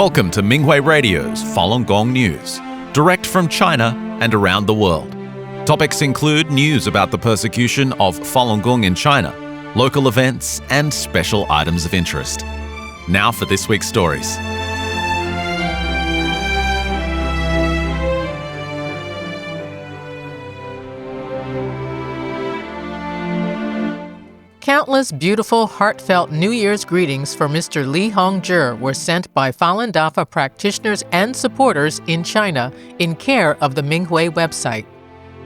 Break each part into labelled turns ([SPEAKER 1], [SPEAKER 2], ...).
[SPEAKER 1] Welcome to Minghui Radio's Falun Gong News, direct from China and around the world. Topics include news about the persecution of Falun Gong in China, local events, and special items of interest. Now for this week's stories.
[SPEAKER 2] Countless beautiful, heartfelt New Year's greetings for Mr. Li Hongzhi were sent by Falun Dafa practitioners and supporters in China in care of the Minghui website.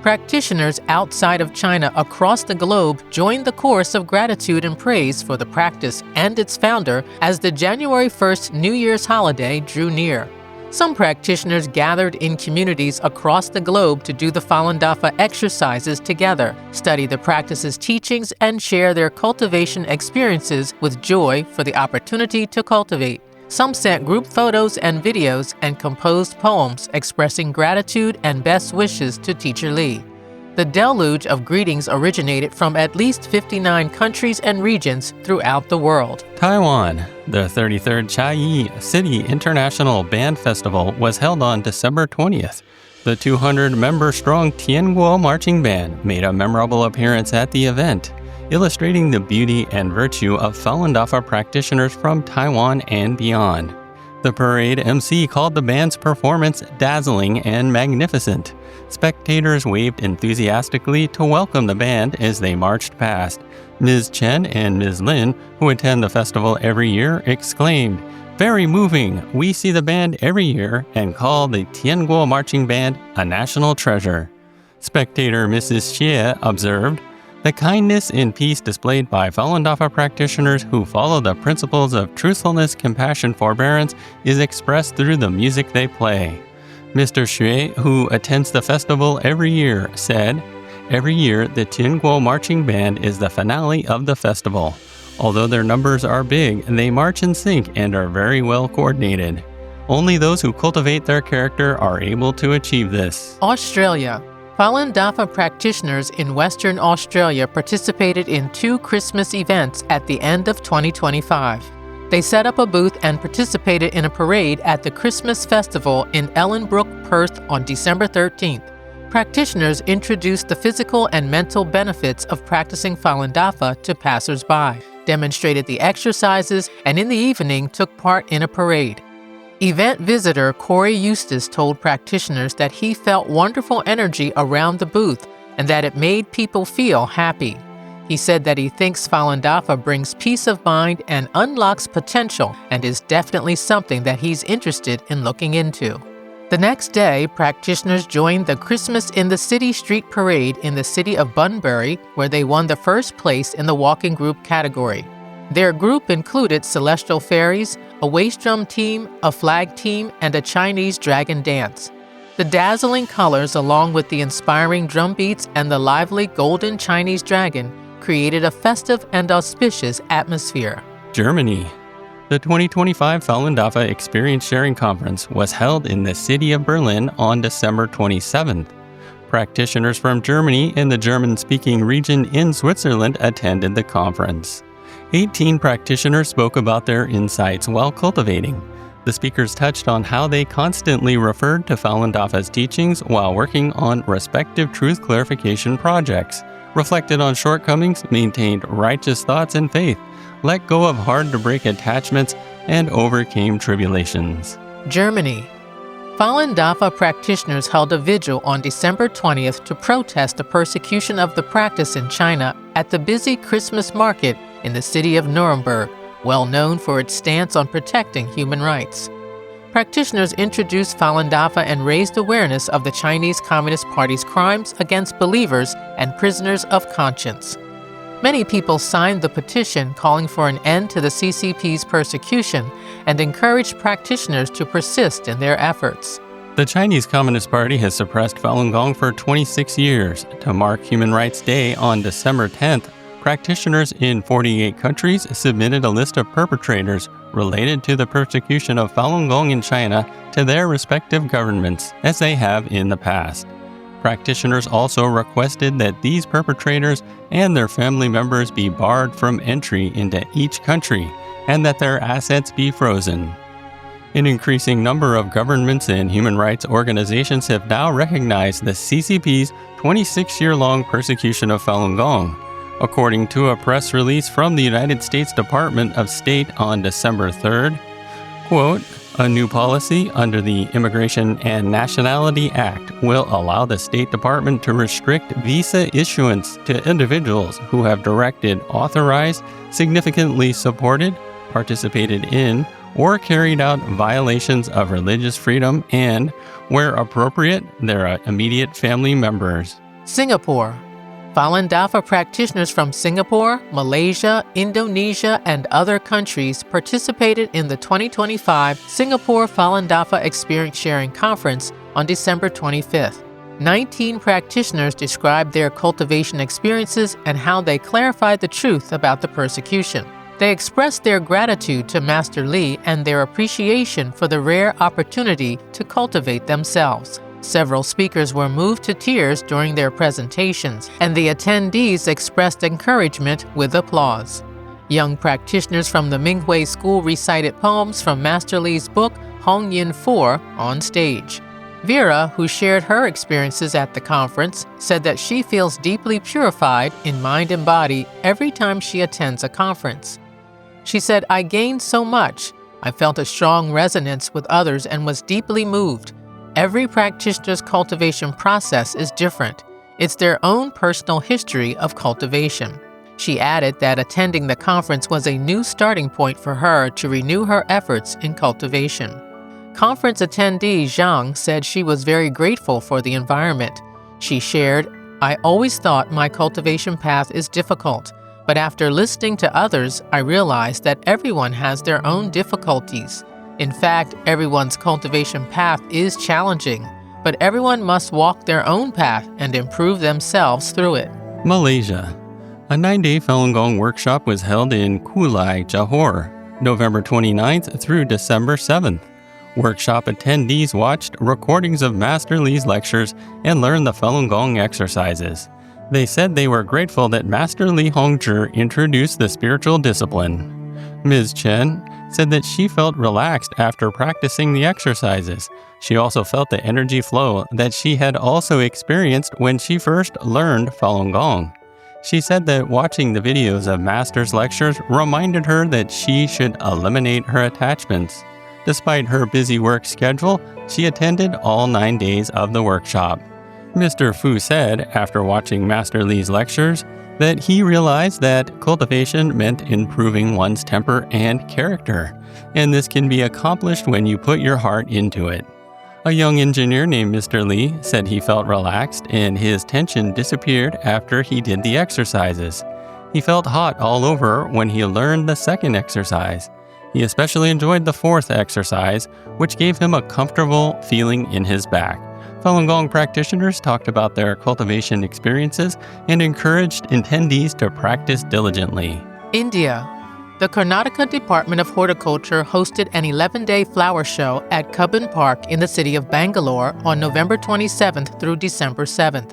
[SPEAKER 2] Practitioners outside of China across the globe joined the chorus of gratitude and praise for the practice and its founder as the January 1st New Year's holiday drew near. Some practitioners gathered in communities across the globe to do the Falun Dafa exercises together, study the practice's teachings, and share their cultivation experiences with joy for the opportunity to cultivate. Some sent group photos and videos and composed poems expressing gratitude and best wishes to Teacher Li. The deluge of greetings originated from at least 59 countries and regions throughout the world.
[SPEAKER 3] Taiwan. The 33rd Chiayi City International Band Festival was held on December 20th. The 200-member-strong Tianguo Marching Band made a memorable appearance at the event, illustrating the beauty and virtue of Falun Dafa practitioners from Taiwan and beyond. The parade MC called the band's performance dazzling and magnificent. Spectators waved enthusiastically to welcome the band as they marched past. Ms. Chen and Ms. Lin, who attend the festival every year, exclaimed, "Very moving! We see the band every year and call the Tianguo Marching Band a national treasure." Spectator Mrs. Xie observed, "The kindness and peace displayed by Falun Dafa practitioners who follow the principles of truthfulness, compassion, forbearance is expressed through the music they play." Mr. Xue, who attends the festival every year, said, "Every year, the Tianguo Marching Band is the finale of the festival. Although their numbers are big, they march in sync and are very well coordinated. Only those who cultivate their character are able to achieve this."
[SPEAKER 2] Australia. Falun Dafa practitioners in Western Australia participated in 2 Christmas events at the end of 2025. They set up a booth and participated in a parade at the Christmas Festival in Ellenbrook, Perth on December 13th. Practitioners introduced the physical and mental benefits of practicing Falun Dafa to passers-by, demonstrated the exercises, and in the evening took part in a parade. Event visitor Corey Eustace told practitioners that he felt wonderful energy around the booth and that it made people feel happy. He said that he thinks Falun Dafa brings peace of mind and unlocks potential and is definitely something that he's interested in looking into. The next day, practitioners joined the Christmas in the City Street Parade in the city of Bunbury, where they won the first place in the walking group category. Their group included celestial fairies, a waist drum team, a flag team, and a Chinese dragon dance. The dazzling colors, along with the inspiring drum beats and the lively golden Chinese dragon, created a festive and auspicious atmosphere.
[SPEAKER 3] Germany. The 2025 Falun Dafa Experience Sharing Conference was held in the city of Berlin on December 27th. Practitioners from Germany and the German-speaking region in Switzerland attended the conference. 18 practitioners spoke about their insights while cultivating. The speakers touched on how they constantly referred to Falun Dafa's teachings while working on respective truth clarification projects, reflected on shortcomings, maintained righteous thoughts and faith, let go of hard-to-break attachments, and overcame tribulations.
[SPEAKER 2] Germany. Falun Dafa practitioners held a vigil on December 20th to protest the persecution of the practice in China at the busy Christmas market in the city of Nuremberg, well known for its stance on protecting human rights. Practitioners introduced Falun Dafa and raised awareness of the Chinese Communist Party's crimes against believers and prisoners of conscience. Many people signed the petition calling for an end to the CCP's persecution and encouraged practitioners to persist in their efforts.
[SPEAKER 3] The Chinese Communist Party has suppressed Falun Gong for 26 years. To mark Human Rights Day on December 10th, practitioners in 48 countries submitted a list of perpetrators related to the persecution of Falun Gong in China to their respective governments, as they have in the past. Practitioners also requested that these perpetrators and their family members be barred from entry into each country and that their assets be frozen. An increasing number of governments and human rights organizations have now recognized the CCP's 26-year-long persecution of Falun Gong. According to a press release from the United States Department of State on December 3rd, quote, "A new policy under the Immigration and Nationality Act will allow the State Department to restrict visa issuance to individuals who have directed, authorized, significantly supported, participated in, or carried out violations of religious freedom and, where appropriate, their immediate family members."
[SPEAKER 2] Singapore. Falun Dafa practitioners from Singapore, Malaysia, Indonesia, and other countries participated in the 2025 Singapore Falun Dafa Experience Sharing Conference on December 25th. 19 practitioners described their cultivation experiences and how they clarified the truth about the persecution. They expressed their gratitude to Master Li and their appreciation for the rare opportunity to cultivate themselves. Several speakers were moved to tears during their presentations, and the attendees expressed encouragement with applause. Young practitioners from the Minghui School recited poems from Master Li's book, Hong Yin 4, on stage. Vera, who shared her experiences at the conference, said that she feels deeply purified in mind and body every time she attends a conference. She said, "I gained so much. I felt a strong resonance with others and was deeply moved. Every practitioner's cultivation process is different. It's their own personal history of cultivation." She added that attending the conference was a new starting point for her to renew her efforts in cultivation. Conference attendee Zhang said she was very grateful for the environment. She shared, "I always thought my cultivation path is difficult, but after listening to others, I realized that everyone has their own difficulties. In fact, everyone's cultivation path is challenging, but everyone must walk their own path and improve themselves through it."
[SPEAKER 3] Malaysia. A 9-day Falun Gong workshop was held in Kulai, Johor, November 29th through December 7th. Workshop attendees watched recordings of Master Li's lectures and learned the Falun Gong exercises. They said they were grateful that Master Li Hongzhi introduced the spiritual discipline. Ms. Chen said that she felt relaxed after practicing the exercises. She also felt the energy flow that she had also experienced when she first learned Falun Gong. She said that watching the videos of Master's lectures reminded her that she should eliminate her attachments. Despite her busy work schedule, she attended all 9 days of the workshop. Mr. Fu said, after watching Master Li's lectures, that he realized that cultivation meant improving one's temper and character, and this can be accomplished when you put your heart into it. A young engineer named Mr. Li said he felt relaxed and his tension disappeared after he did the exercises. He felt hot all over when he learned the second exercise. He especially enjoyed the fourth exercise, which gave him a comfortable feeling in his back. Falun Gong practitioners talked about their cultivation experiences and encouraged attendees to practice diligently.
[SPEAKER 2] India. The Karnataka Department of Horticulture hosted an 11-day flower show at Cubbon Park in the city of Bangalore on November 27th through December 7th.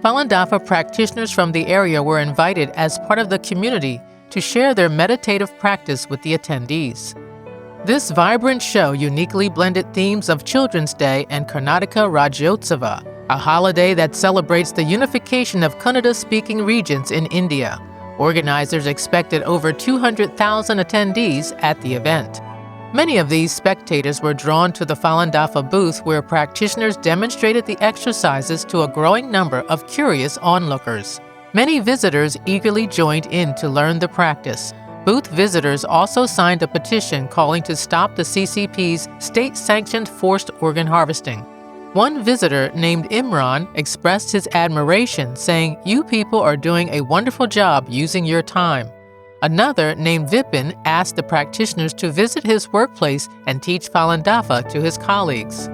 [SPEAKER 2] Falun Dafa practitioners from the area were invited as part of the community to share their meditative practice with the attendees. This vibrant show uniquely blended themes of Children's Day and Karnataka Rajyotsava, a holiday that celebrates the unification of Kannada-speaking regions in India. Organizers expected over 200,000 attendees at the event. Many of these spectators were drawn to the Falun Dafa booth where practitioners demonstrated the exercises to a growing number of curious onlookers. Many visitors eagerly joined in to learn the practice. Booth visitors also signed a petition calling to stop the CCP's state-sanctioned forced organ harvesting. One visitor named Imran expressed his admiration, saying, "You people are doing a wonderful job using your time." Another, named Vipin, asked the practitioners to visit his workplace and teach Falun Dafa to his colleagues.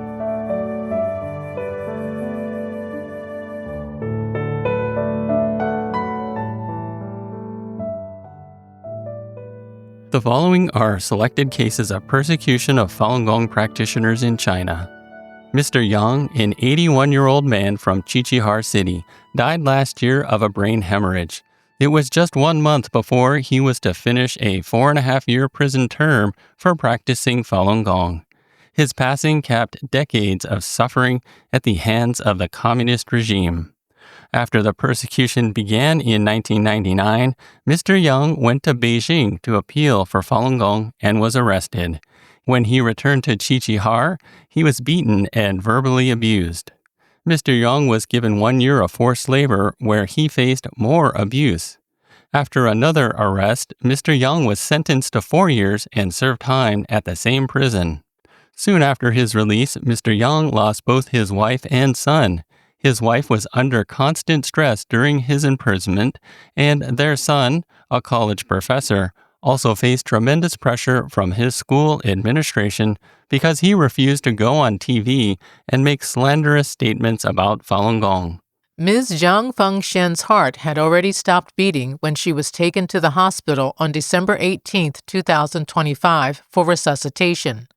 [SPEAKER 3] The following are selected cases of persecution of Falun Gong practitioners in China. Mr. Yang, an 81-year-old man from Qiqihar City, died last year of a brain hemorrhage. It was just 1 month before he was to finish a 4.5-year prison term for practicing Falun Gong. His passing capped decades of suffering at the hands of the communist regime. After the persecution began in 1999, Mr. Yang went to Beijing to appeal for Falun Gong and was arrested. When he returned to Qiqihar, he was beaten and verbally abused. Mr. Yang was given 1 year of forced labor where he faced more abuse. After another arrest, Mr. Yang was sentenced to 4 years and served time at the same prison. Soon after his release, Mr. Yang lost both his wife and son. His wife was under constant stress during his imprisonment, and their son, a college professor, also faced tremendous pressure from his school administration because he refused to go on TV and make slanderous statements about Falun Gong.
[SPEAKER 2] Ms. Zhang Fengshen's heart had already stopped beating when she was taken to the hospital on December 18, 2025, for resuscitation.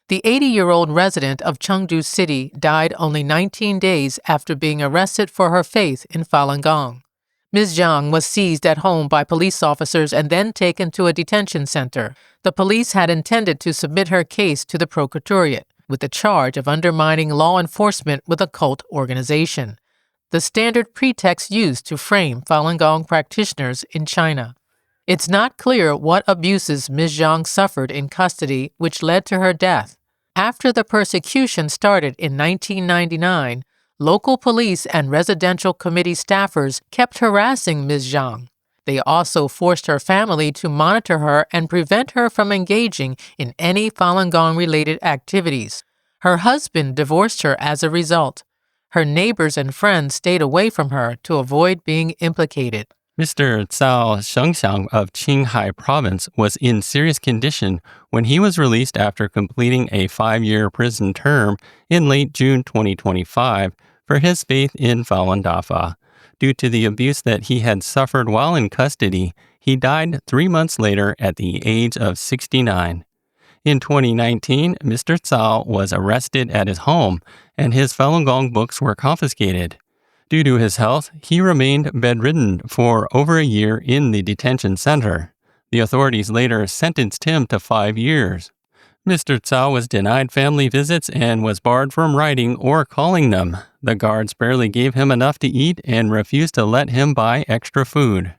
[SPEAKER 2] The 80-year-old resident of Chengdu City died only 19 days after being arrested for her faith in Falun Gong. Ms. Zhang was seized at home by police officers and then taken to a detention center. The police had intended to submit her case to the Procuratorate with the charge of undermining law enforcement with a cult organization, the standard pretext used to frame Falun Gong practitioners in China. It's not clear what abuses Ms. Zhang suffered in custody which led to her death. After the persecution started in 1999, local police and residential committee staffers kept harassing Ms. Zhang. They also forced her family to monitor her and prevent her from engaging in any Falun Gong-related activities. Her husband divorced her as a result. Her neighbors and friends stayed away from her to avoid being implicated.
[SPEAKER 3] Mr. Cao Shengxiang of Qinghai Province was in serious condition when he was released after completing a 5-year prison term in late June 2025 for his faith in Falun Dafa. Due to the abuse that he had suffered while in custody, he died 3 months later at the age of 69. In 2019, Mr. Cao was arrested at his home, and his Falun Gong books were confiscated. Due to his health, he remained bedridden for over a year in the detention center. The authorities later sentenced him to 5 years. Mr. Cao was denied family visits and was barred from writing or calling them. The guards barely gave him enough to eat and refused to let him buy extra food.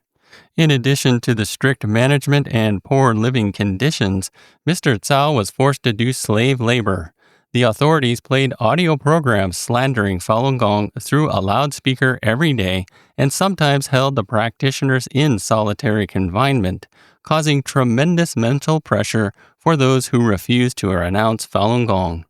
[SPEAKER 3] In addition to the strict management and poor living conditions, Mr. Cao was forced to do slave labor. The authorities played audio programs slandering Falun Gong through a loudspeaker every day and sometimes held the practitioners in solitary confinement, causing tremendous mental pressure for those who refused to renounce Falun Gong.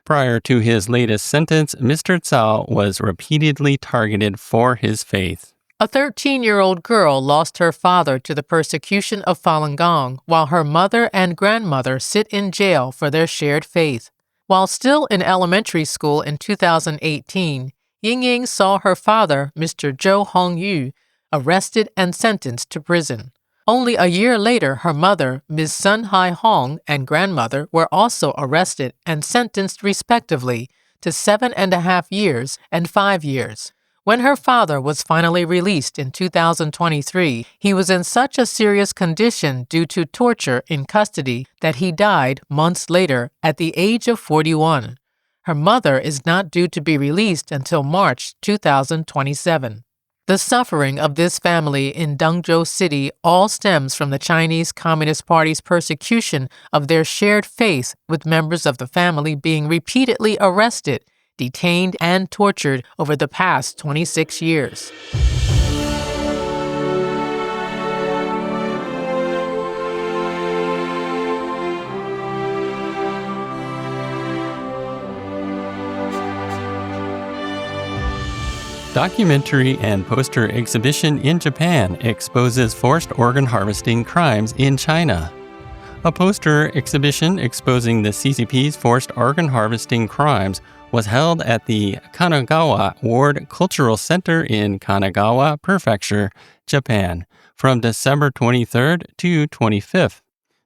[SPEAKER 3] Prior to his latest sentence, Mr. Cao was repeatedly targeted for his faith.
[SPEAKER 2] A 13-year-old girl lost her father to the persecution of Falun Gong, while her mother and grandmother sit in jail for their shared faith. While still in elementary school in 2018, Ying saw her father, Mr. Zhou Hongyu, arrested and sentenced to prison. Only a year later, her mother, Ms. Sun Hai Hong, and grandmother were also arrested and sentenced respectively to 7.5 years and 5 years. When her father was finally released in 2023, he was in such a serious condition due to torture in custody that he died months later at the age of 41. Her mother is not due to be released until March 2027. The suffering of this family in Dengzhou City all stems from the Chinese Communist Party's persecution of their shared faith, with members of the family being repeatedly arrested, detained, and tortured over the past 26 years.
[SPEAKER 3] Documentary and poster exhibition in Japan exposes forced organ harvesting crimes in China. A poster exhibition exposing the CCP's forced organ harvesting crimes was held at the Kanagawa Ward Cultural Center in Kanagawa Prefecture, Japan, from December 23rd to 25th.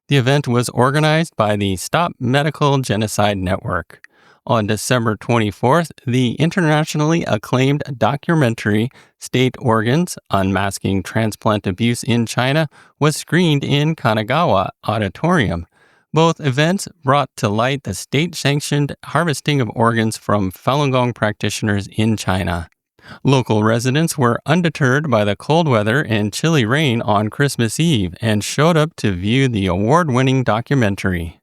[SPEAKER 3] The event was organized by the Stop Medical Genocide Network. On December 24th, the internationally acclaimed documentary State Organs: Unmasking Transplant Abuse in China was screened in Kanagawa Auditorium. Both events brought to light the state-sanctioned harvesting of organs from Falun Gong practitioners in China. Local residents were undeterred by the cold weather and chilly rain on Christmas Eve and showed up to view the award-winning documentary.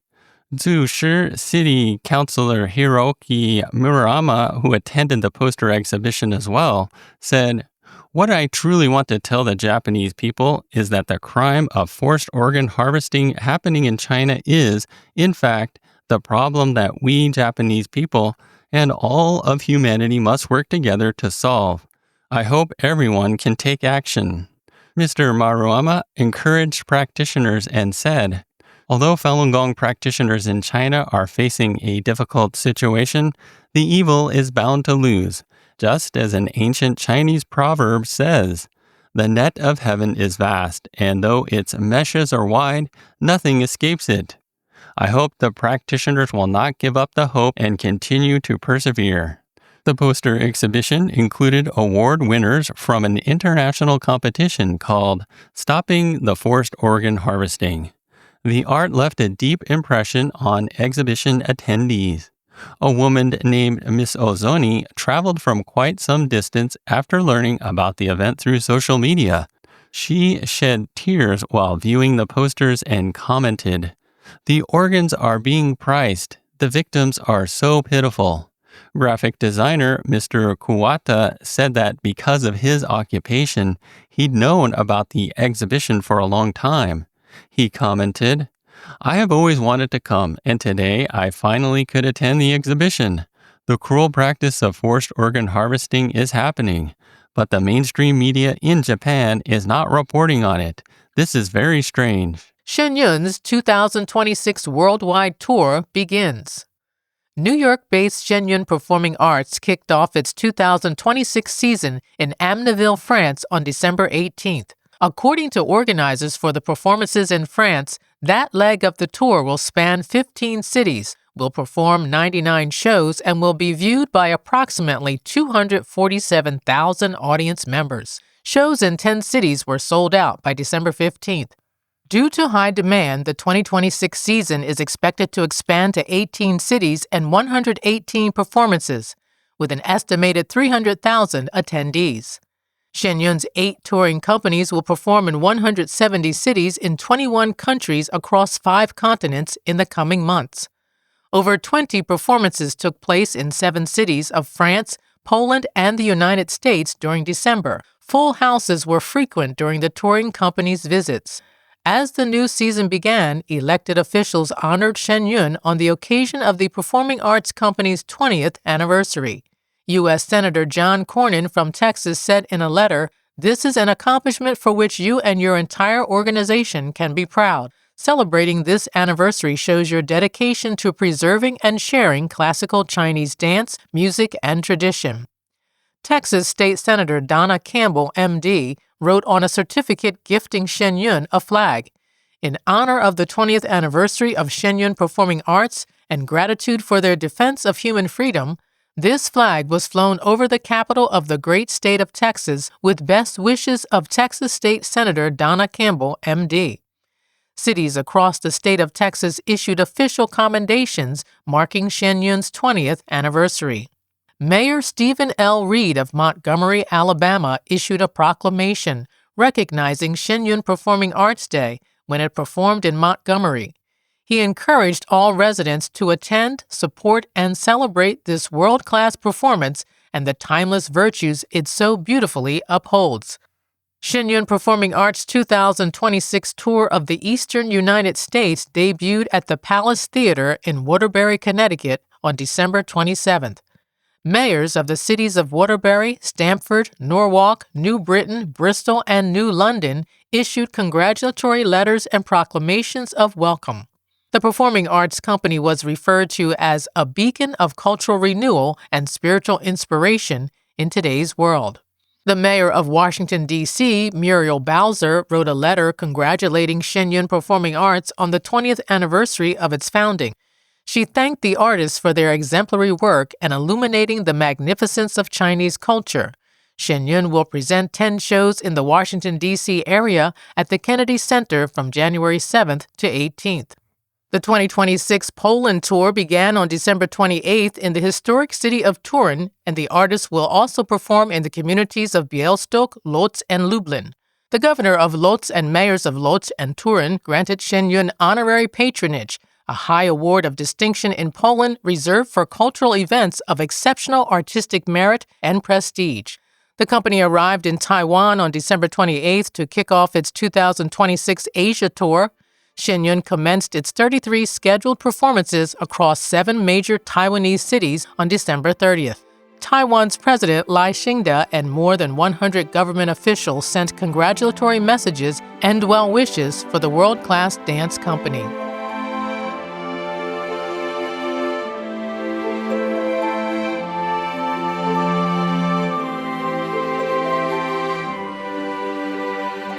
[SPEAKER 3] Zushi City Councilor Hiroki Murayama, who attended the poster exhibition as well, said, "What I truly want to tell the Japanese people is that the crime of forced organ harvesting happening in China is, in fact, the problem that we Japanese people and all of humanity must work together to solve. I hope everyone can take action." Mr. Maruyama encouraged practitioners and said, "Although Falun Gong practitioners in China are facing a difficult situation, the evil is bound to lose. Just as an ancient Chinese proverb says, 'The net of heaven is vast, and though its meshes are wide, nothing escapes it.' I hope the practitioners will not give up the hope and continue to persevere." The poster exhibition included award winners from an international competition called Stopping the Forced Organ Harvesting. The art left a deep impression on exhibition attendees. A woman named Miss Ozoni traveled from quite some distance after learning about the event through social media. She shed tears while viewing the posters and commented, "The organs are being priced. The victims are so pitiful." Graphic designer Mr. Kuwata said that because of his occupation, he'd known about the exhibition for a long time. He commented, "I have always wanted to come, and today I finally could attend the exhibition. The cruel practice of forced organ harvesting is happening, but the mainstream media in Japan is not reporting on it. This is very strange."
[SPEAKER 2] Shenyun's 2026 worldwide tour begins. New York-based Shenyun Performing Arts kicked off its 2026 season in Amnéville, France on December 18th. According to organizers for the performances in France, that leg of the tour will span 15 cities, will perform 99 shows, and will be viewed by approximately 247,000 audience members. Shows in 10 cities were sold out by December 15th. Due to high demand, the 2026 season is expected to expand to 18 cities and 118 performances, with an estimated 300,000 attendees. Shenyun's 8 touring companies will perform in 170 cities in 21 countries across 5 continents in the coming months. Over 20 performances took place in 7 cities of France, Poland, and the United States during December. Full houses were frequent during the touring companies' visits. As the new season began, elected officials honored Shenyun on the occasion of the Performing Arts Company's 20th anniversary. U.S. Senator John Cornyn from Texas said in a letter, "This is an accomplishment for which you and your entire organization can be proud. Celebrating this anniversary shows your dedication to preserving and sharing classical Chinese dance, music, and tradition." Texas State Senator Donna Campbell, M.D., wrote on a certificate gifting Shenyun a flag. In honor of the 20th anniversary of Shenyun Performing Arts and gratitude for their defense of human freedom, this flag was flown over the capital of the great state of Texas with best wishes of Texas State Senator Donna Campbell, M.D. Cities across the state of Texas issued official commendations marking Shenyun's 20th anniversary. Mayor Stephen L. Reed of Montgomery, Alabama, issued a proclamation recognizing Shenyun Performing Arts Day when it performed in Montgomery. He encouraged all residents to attend, support, and celebrate this world-class performance and the timeless virtues it so beautifully upholds. Shenyun Performing Arts' 2026 tour of the Eastern United States debuted at the Palace Theater in Waterbury, Connecticut on December 27th. Mayors of the cities of Waterbury, Stamford, Norwalk, New Britain, Bristol, and New London issued congratulatory letters and proclamations of welcome. The Performing Arts Company was referred to as a beacon of cultural renewal and spiritual inspiration in today's world. The mayor of Washington, D.C., Muriel Bowser, wrote a letter congratulating Shenyun Performing Arts on the 20th anniversary of its founding. She thanked the artists for their exemplary work and illuminating the magnificence of Chinese culture. Shenyun will present 10 shows in the Washington, D.C. area at the Kennedy Center from January 7th to 18th. The 2026 Poland tour began on December 28th in the historic city of Turin, and the artists will also perform in the communities of Białystok, Lodz, and Lublin. The governor of Lodz and mayors of Lodz and Turin granted Shenyun honorary patronage, a high award of distinction in Poland reserved for cultural events of exceptional artistic merit and prestige. The company arrived in Taiwan on December 28th to kick off its 2026 Asia tour. Shenyun commenced its 33 scheduled performances across 7 major Taiwanese cities on December 30th. Taiwan's President Lai Ching-te and more than 100 government officials sent congratulatory messages and well wishes for the world-class dance company.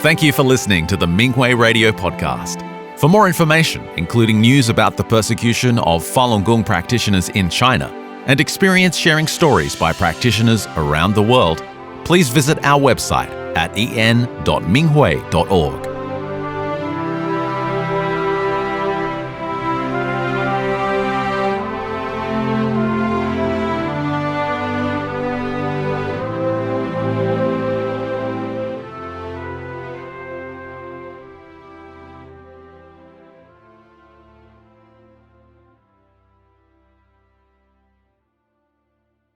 [SPEAKER 1] Thank you for listening to the Minghui Radio Podcast. For more information, including news about the persecution of Falun Gong practitioners in China and experience sharing stories by practitioners around the world, please visit our website at en.minghui.org.